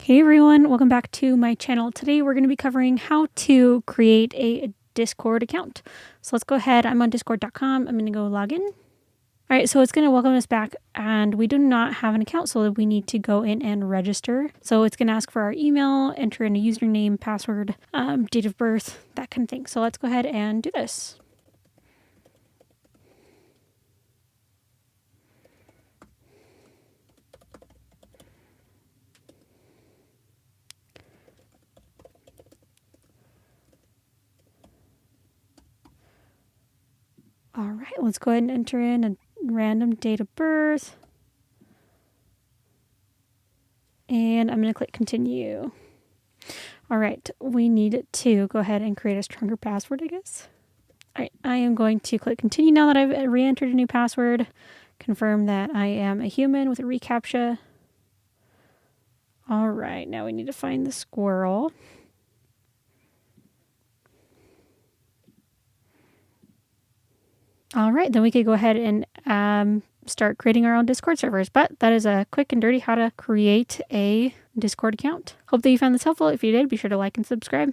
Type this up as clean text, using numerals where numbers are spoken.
Hey everyone, welcome back to my channel. Today we're going to be covering how to create a Discord account. So let's go ahead. I'm on discord.com. I'm going to go log in. All right, so it's going to welcome us back and we do not have an account, so we need to go in and register. So it's going to ask for our email, enter in a username, password, date of birth, that kind of thing. So let's go ahead and do this. All right, let's go ahead and enter in a random date of birth. And I'm going to click continue. All right, we need to go ahead and create a stronger password, I guess. All right, I am going to click continue now that I've re-entered a new password. Confirm that I am a human with a reCAPTCHA. All right, now we need to find the squirrel. All right, then we could go ahead and start creating our own Discord servers. But that is a quick and dirty how to create a Discord account. Hope that you found this helpful. If you did, be sure to like and subscribe.